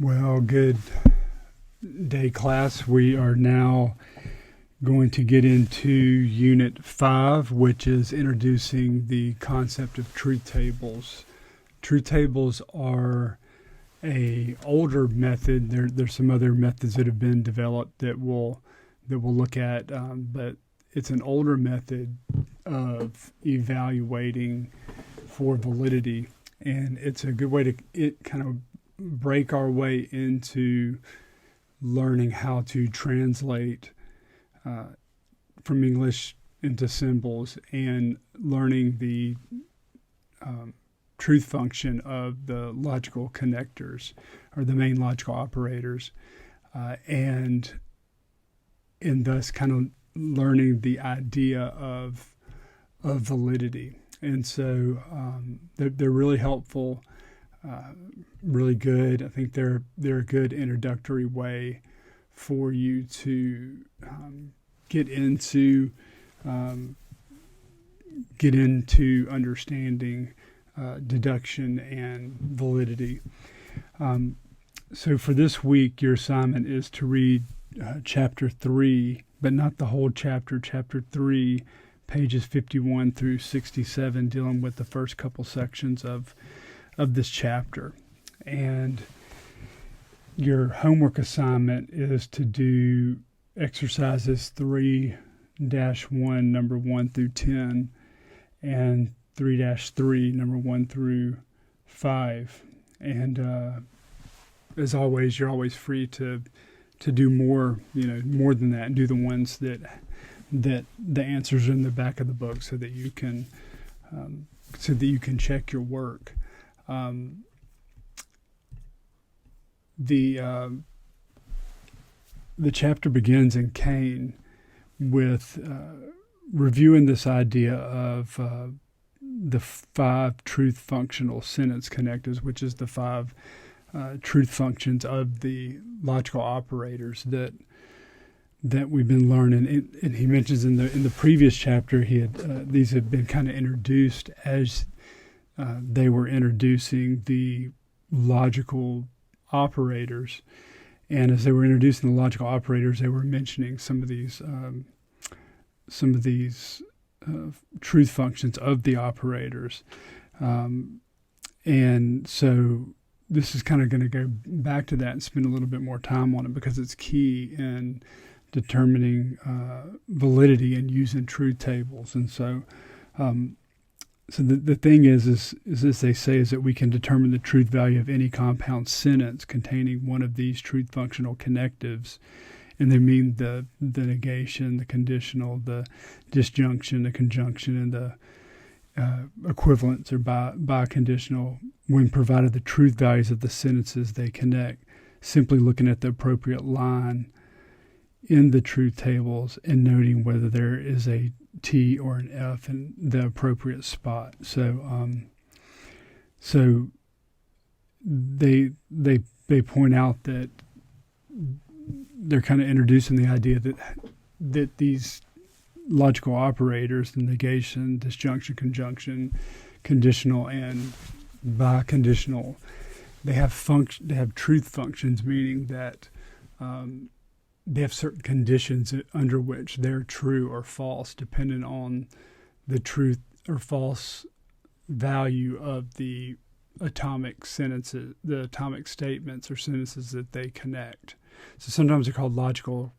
Well, good day, class. We are now going to get into Unit 5, which is introducing the concept of truth tables. Truth tables are a older method. There's some other methods that have been developed that we'll look at, but it's an older method of evaluating for validity, and it's a good way to kind of break our way into learning how to translate from English into symbols and learning the truth function of the logical connectors or the main logical operators, and thus kind of learning the idea of validity. And so they're really helpful. Really good. I think they're a good introductory way for you to get into understanding deduction and validity. So for this week, your assignment is to read chapter 3, but not the whole chapter. Chapter 3, pages 51 through 67, dealing with the first couple sections of this chapter. And your homework assignment is to do exercises 3-1, number 1 through 10, and 3-3, number 1 through 5. And as always, you're always free to do more than that, and do the ones that the answers are in the back of the book, so that you can check your work. The chapter begins in Cain with reviewing this idea of the 5 truth functional sentence connectors, which is the 5 truth functions of the logical operators that we've been learning. And he mentions in the previous chapter these had been kind of introduced as they were introducing the logical operators, and as they were introducing the logical operators, they were mentioning some of these truth functions of the operators, and so this is kind of going to go back to that and spend a little bit more time on it, because it's key in determining validity and using truth tables. And so So the thing is as they say, is that we can determine the truth value of any compound sentence containing one of these truth functional connectives. And they mean the negation, the conditional, the disjunction, the conjunction, and the equivalence or biconditional, when provided the truth values of the sentences they connect, simply looking at the appropriate line in the truth tables and noting whether there is a T or an F in the appropriate spot. So they point out that they're kind of introducing the idea that these logical operators, the negation, disjunction, conjunction, conditional, and biconditional, they have truth functions, meaning that they have certain conditions under which they're true or false, depending on the truth or false value of the atomic sentences, the atomic statements or sentences that they connect. So sometimes they're called logical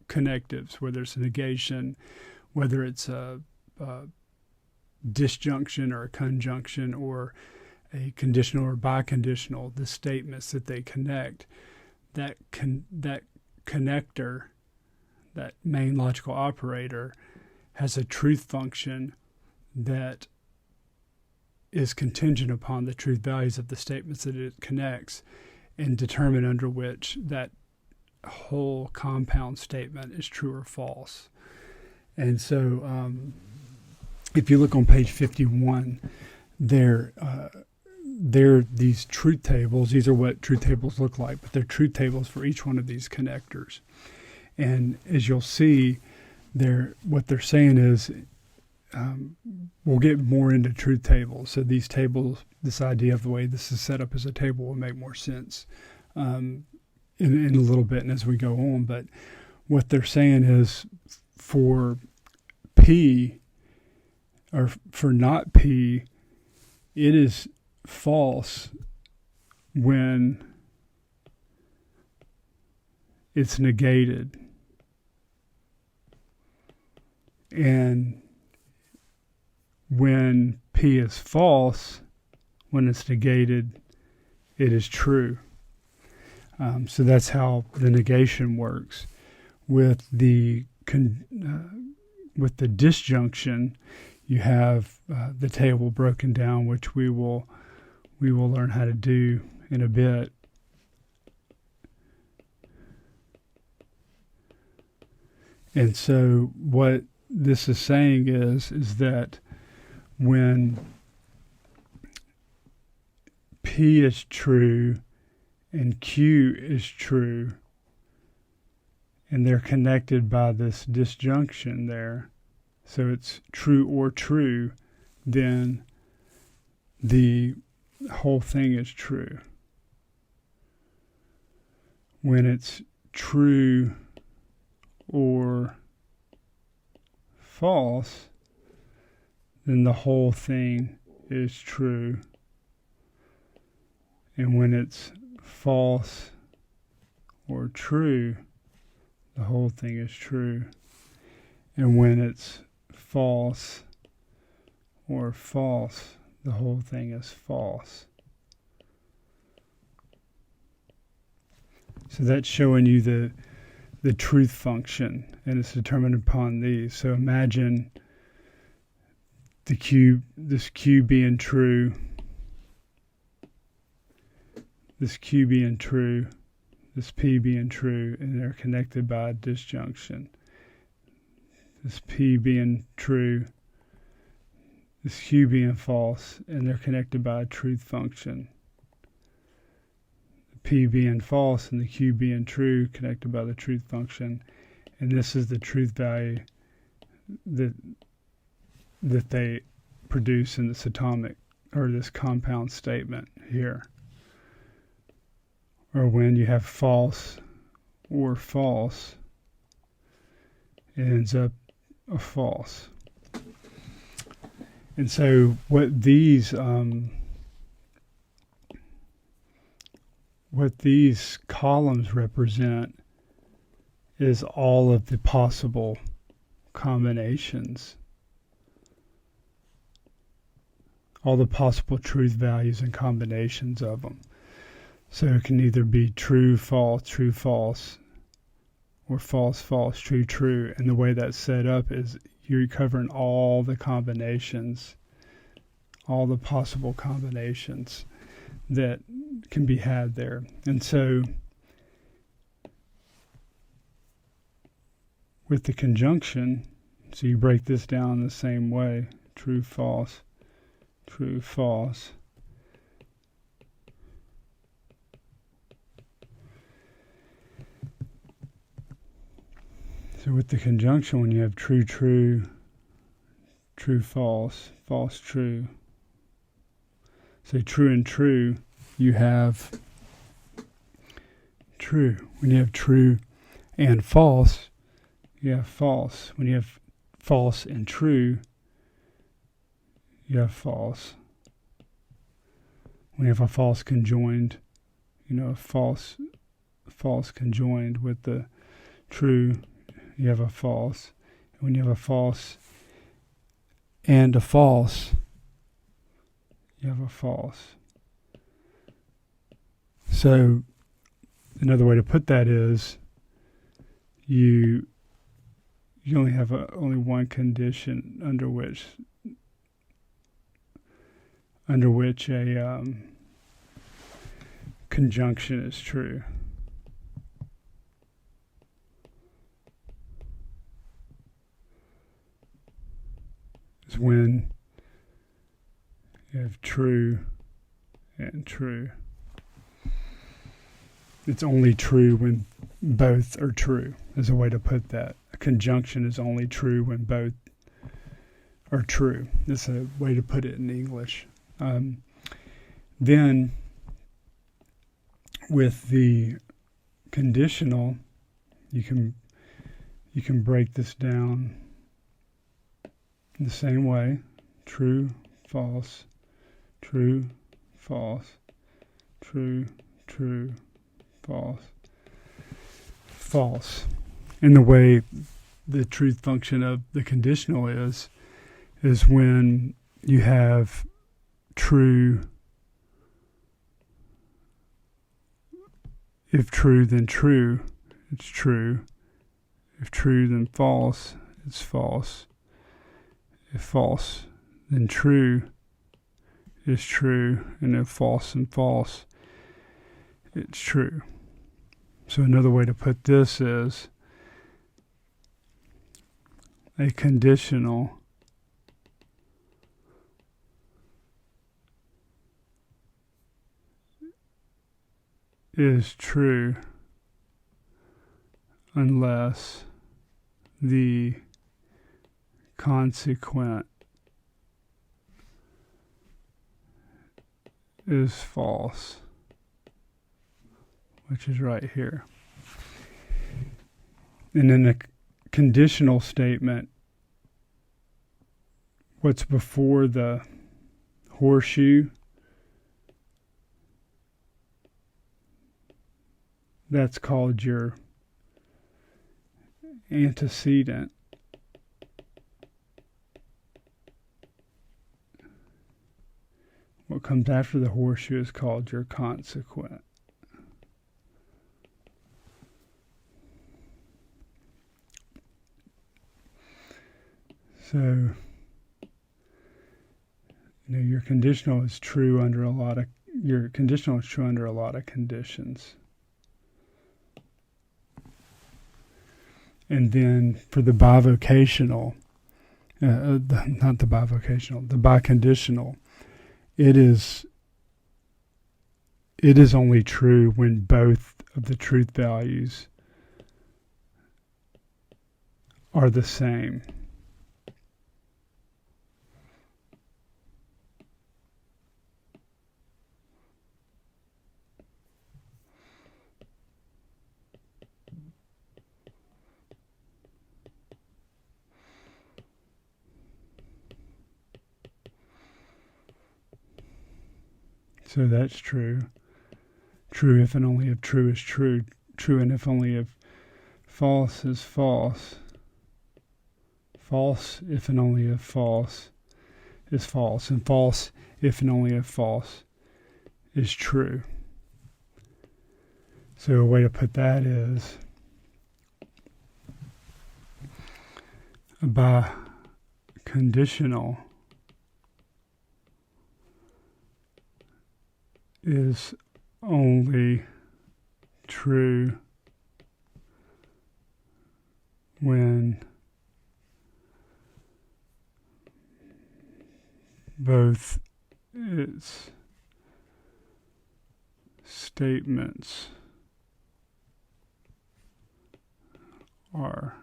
connectives, whether it's a negation, whether it's a disjunction or a conjunction, or a conditional or biconditional, the statements that they connect, that connector, that main logical operator, has a truth function that is contingent upon the truth values of the statements that it connects, and determine under which that whole compound statement is true or false. And so if you look on page 51, they're these truth tables. These are what truth tables look like, but they're truth tables for each one of these connectors. And as you'll see, what they're saying is, we'll get more into truth tables. So these tables, this idea of the way this is set up as a table, will make more sense in a little bit and as we go on. But what they're saying is for P, or for not P, it is false when it's negated. And when P is false, when it's negated, it is true. So that's how the negation works. With the disjunction, you have the table broken down, which we will learn how to do in a bit. And so what this is saying is that when P is true and Q is true, and they're connected by this disjunction there, so it's true or true, then the whole thing is true. When it's true or false, then the whole thing is true. And when it's false or true, the whole thing is true. And when it's false or false, the whole thing is false. So that's showing you the truth function, and it's determined upon these. So imagine this Q being true, this Q being true, this P being true, and they're connected by a disjunction. This P being true, this Q being false, and they're connected by a truth function. The P being false and the Q being true, connected by the truth function. And this is the truth value that they produce in this atomic, or this compound statement here. Or when you have false or false, it ends up a false. And so what these columns represent is all of the possible combinations, all the possible truth values and combinations of them. So it can either be true, false, or false, false, true, true. And the way that's set up is you're covering all the combinations, all the possible combinations that can be had there. And so with the conjunction, so you break this down the same way, true, false, true, false. So with the conjunction, when you have true, true, true, false, false, true. Say true and true, you have true. When you have true and false, you have false. When you have false and true, you have false. When you have a false conjoined, a false conjoined with the true, you have a false. And when you have a false and a false, you have a false. So another way to put that is you only have only one condition under which a conjunction is true. It's when you have true and true. It's only true when both are true, is a way to put that. A conjunction is only true when both are true. That's a way to put it in English. Then with the conditional, you can break this down in the same way: true, false, true, false, true, true, false, false. And the way the truth function of the conditional is when you have true. If true, then true, it's true. If true, then false, it's false. If false, then true is true. And if false, then false, it's true. So another way to put this is a conditional is true unless the consequent is false, which is right here. And in a conditional statement, what's before the horseshoe, that's called your antecedent. What comes after the horseshoe is called your consequent. So, your conditional is true under a lot of conditions. And then for the bivocational, the biconditional, it is only true when both of the truth values are the same. So that's true. True if and only if true is true. True and if only if false is false. False if and only if false is false. And false if and only if false is true. So a way to put that is a biconditional is only true when both its statements are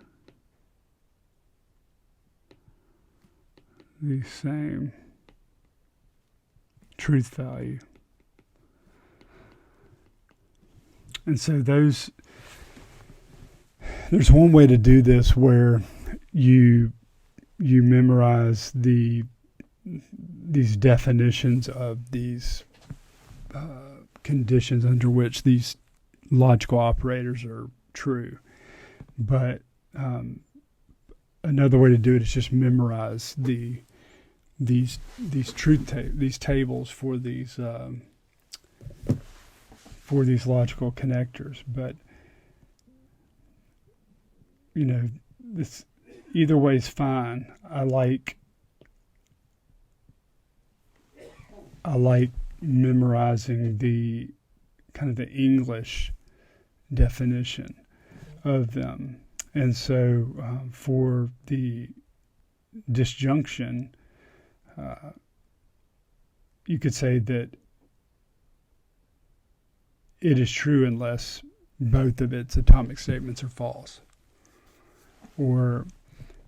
the same truth value. And so there's one way to do this where you memorize these definitions of these conditions under which these logical operators are true. But another way to do it is just memorize these tables for these logical connectors. But this either way is fine. I like memorizing the kind of the English definition of them. And so for the disjunction, you could say that it is true unless both of its atomic statements are false. Or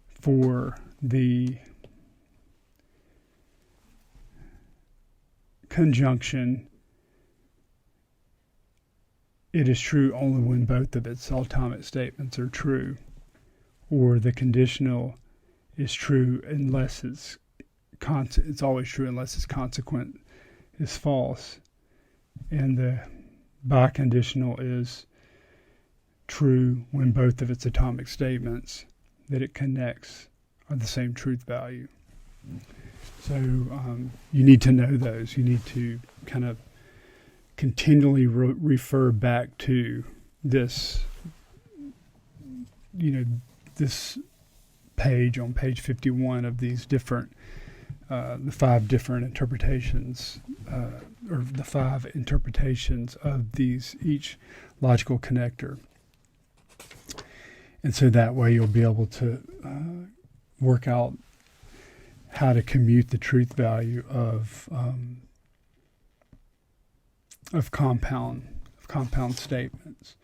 for the conjunction, it is true only when both of its atomic statements are true, or the conditional is true unless it's always true unless its consequent is false, and the biconditional is true when both of its atomic statements that it connects are the same truth value. So you need to know those. You need to kind of continually refer back to this, this page on page 51 of these different, the 5 different interpretations, or the 5 interpretations of these, each logical connector. And so that way you'll be able to work out how to commute the truth value of compound statements.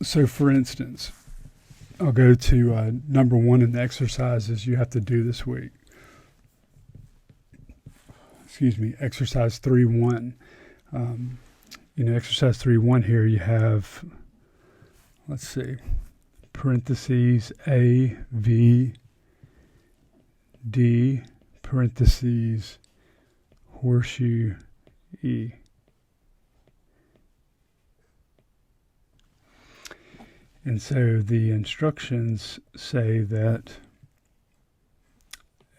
So, for instance, I'll go to number 1 in the exercises you have to do this week. Exercise 3.1. Exercise 3.1 here you have, let's see, parentheses A, V, D, parentheses, horseshoe, E. And so the instructions say that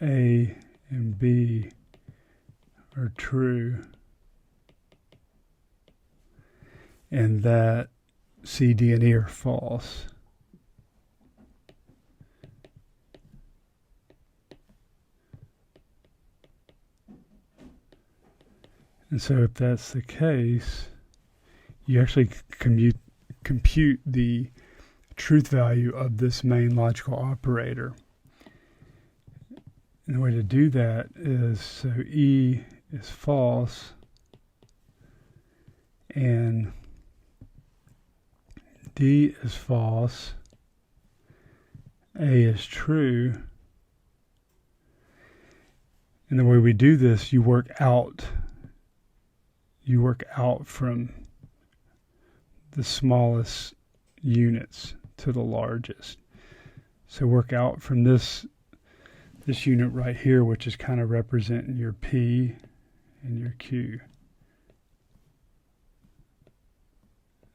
A and B are true, and that C, D, and E are false. And so if that's the case, you actually compute the truth value of this main logical operator. And the way to do that is, so E is false and D is false, A is true. And the way we do this, you work out from the smallest units to the largest. So work out from this unit right here, which is kind of representing your P and your Q.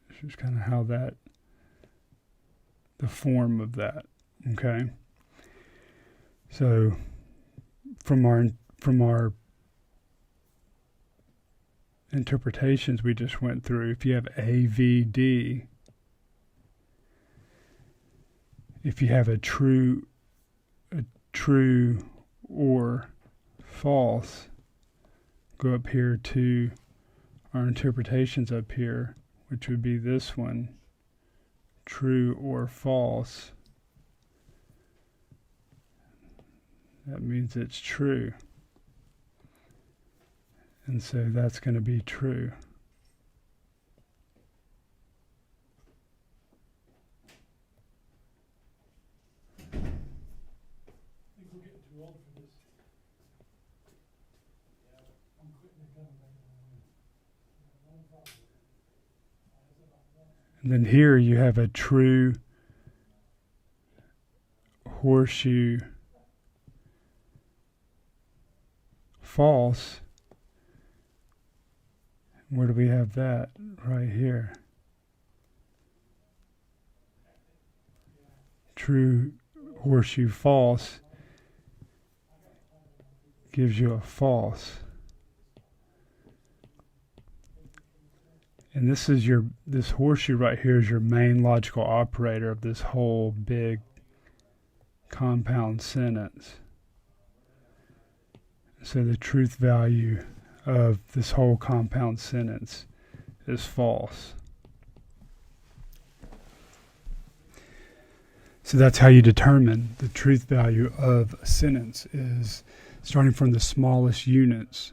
This is kind of how the form of that, okay? So from our interpretations we just went through, if you have A, V, D, if you have a true or false, go up here to our interpretations up here, which would be this one, true or false. That means it's true. And so that's going to be true. And then here you have a true horseshoe false. Where do we have that? Right here. True horseshoe false gives you a false. And this horseshoe right here is your main logical operator of this whole big compound sentence. So the truth value of this whole compound sentence is false. So that's how you determine the truth value of a sentence, is starting from the smallest units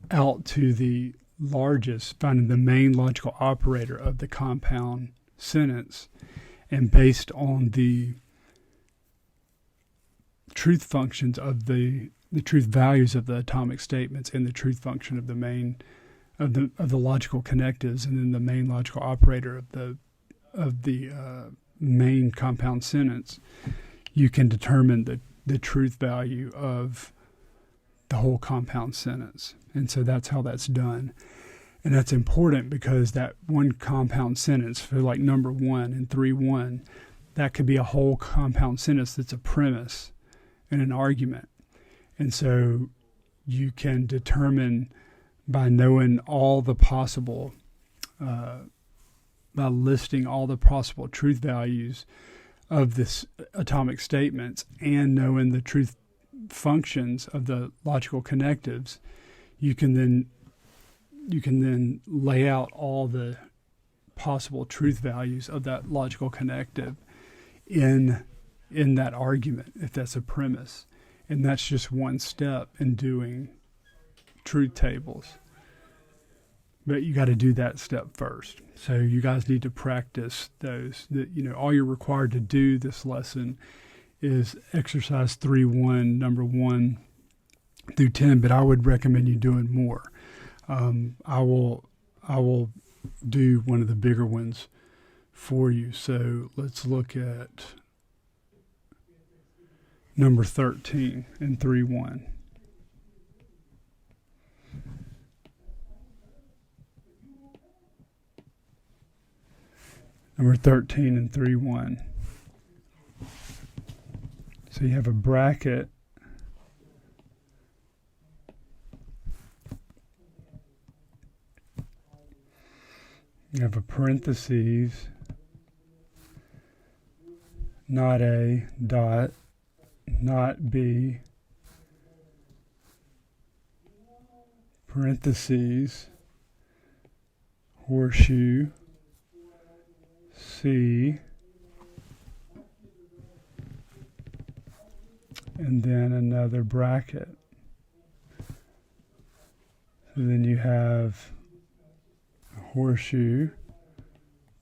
out to the largest, finding the main logical operator of the compound sentence, and based on the truth functions of the truth values of the atomic statements and the truth function of the main of the logical connectives, and then the main logical operator of the main compound sentence, you can determine the truth value of the whole compound sentence. And so that's how that's done. And that's important because that one compound sentence for like number 1 and 3-1, that could be a whole compound sentence that's a premise and an argument. And so you can determine by knowing all the possible, by listing all the possible truth values of this atomic statements and knowing the truth functions of the logical connectives, you can then lay out all the possible truth values of that logical connective in that argument, if that's a premise. And that's just one step in doing truth tables. But you got to do that step first. So you guys need to practice those. All you're required to do this lesson is exercise 3-1, number 1 through 10, but I would recommend you doing more. I will do one of the bigger ones for you. So let's look at number 13 in 3-1. Number 13 in 3-1. So you have a bracket. You have a parentheses, not A, dot, not B, parentheses, horseshoe, C, and then another bracket. So then you have horseshoe,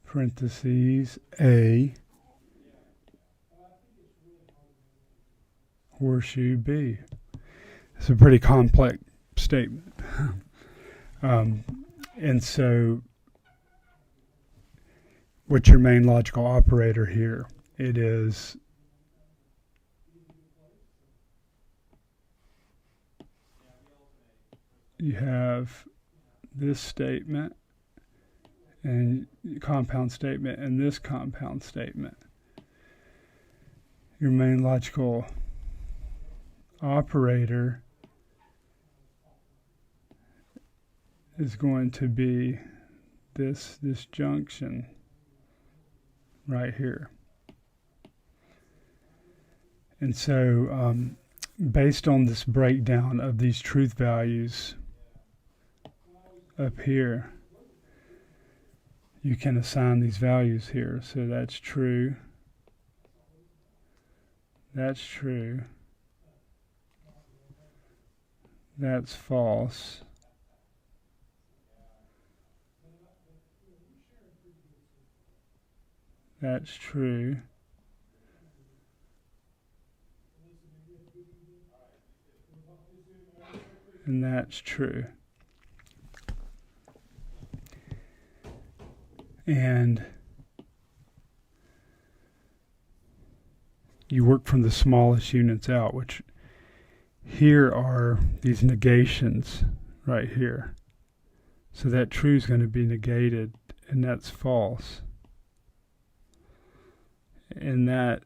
parentheses, A, horseshoe, B. It's a pretty complex statement. And so what's your main logical operator here? It is you have this statement and compound statement and this compound statement. Your main logical operator is going to be this junction right here. And so based on this breakdown of these truth values up here, you can assign these values here. So that's true, that's true, that's false, that's true, and that's true. And you work from the smallest units out, which here are these negations right here. So that true is going to be negated, and that's false. And that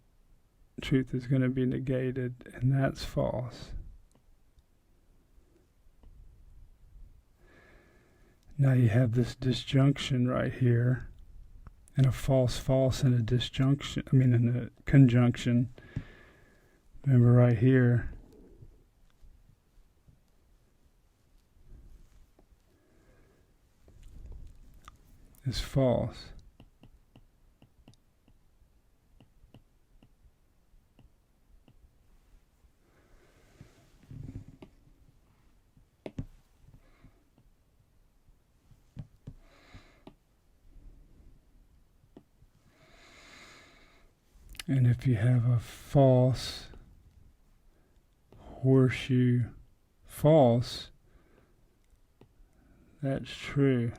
truth is going to be negated, and that's false. Now you have this disjunction right here, and a false, and a disjunction, and a conjunction. Remember right here, is false. And if you have a false, horseshoe, false, That's true.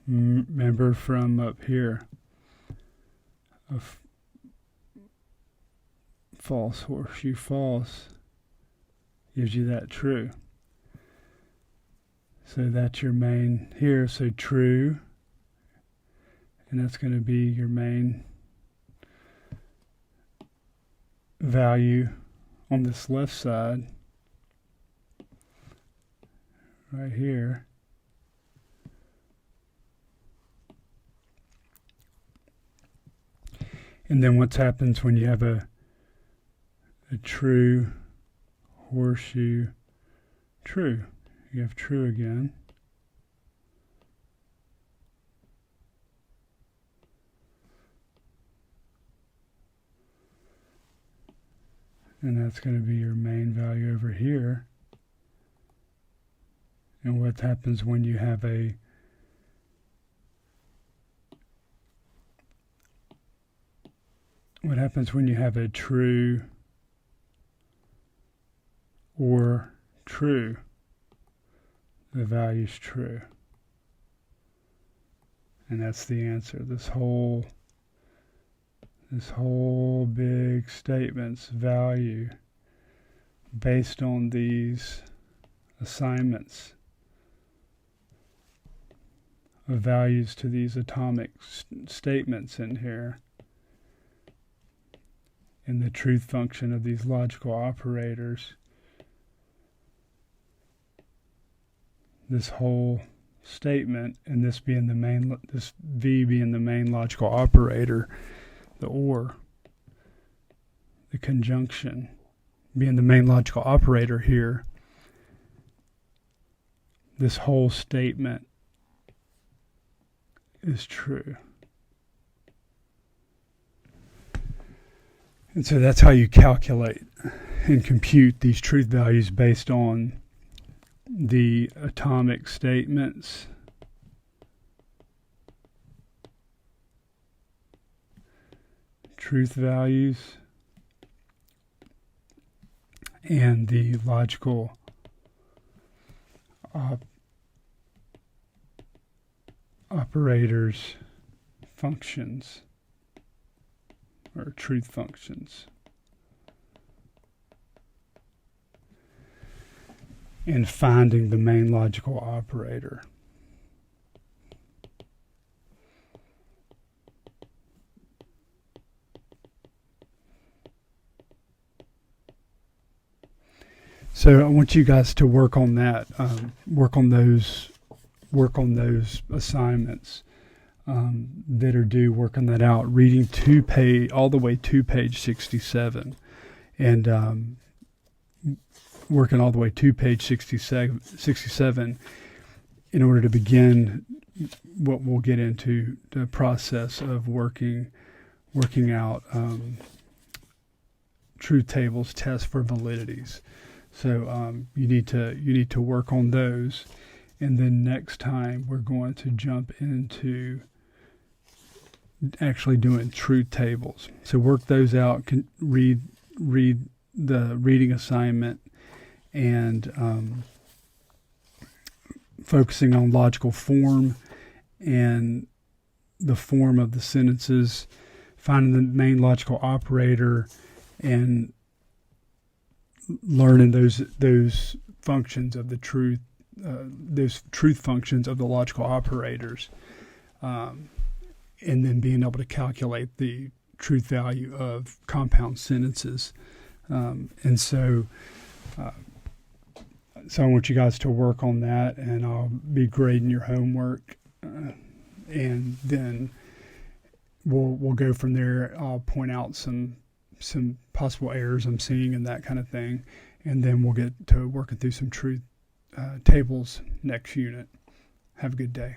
Remember from up here, false horseshoe false gives you that true. So that's your main here, so true, and that's going to be your main value on this left side right here. And then what happens when you have a true horseshoe true? You have true again. And that's going to be your main value over here. And what happens when you have a true or true? The value's true. And that's the answer. This whole big statement's value based on these assignments of values to these atomic statements in here, and the truth function of these logical operators. This whole statement, and this V being the main logical operator, the or, the conjunction being the main logical operator here, this whole statement is true. And so that's how you calculate and compute these truth values based on the atomic statements, truth values, and the logical operators functions, or truth functions. And finding the main logical operator. So I want you guys to work on that, work on those assignments that are due, working that out, reading all the way to page 67, and working all the way to page 67 in order to begin what we'll get into, the process of working out truth tables, tests for validities. So you need to work on those, and then next time we're going to jump into actually doing truth tables. So work those out. Read the reading assignment, and focusing on logical form and the form of the sentences, finding the main logical operator, and learning those functions of the truth, those truth functions of the logical operators, and then being able to calculate the truth value of compound sentences. And so I want you guys to work on that, and I'll be grading your homework, and then we'll go from there. I'll point out some possible errors I'm seeing and that kind of thing, and then we'll get to working through some truth tables next unit. Have a good day.